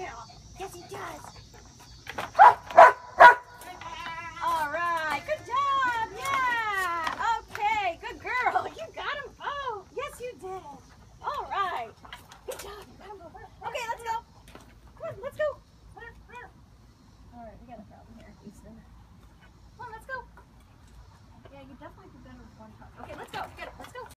girl. Yes, he does. All right. Good job. Yeah. Okay. Good girl. You got them both. Yes, you did. All right. Good job. You got them both. Okay, let's go. Come on, let's go. All right, we got a problem here, Easton. Come on, let's go. Yeah, you definitely did better with one pup. Okay, let's go.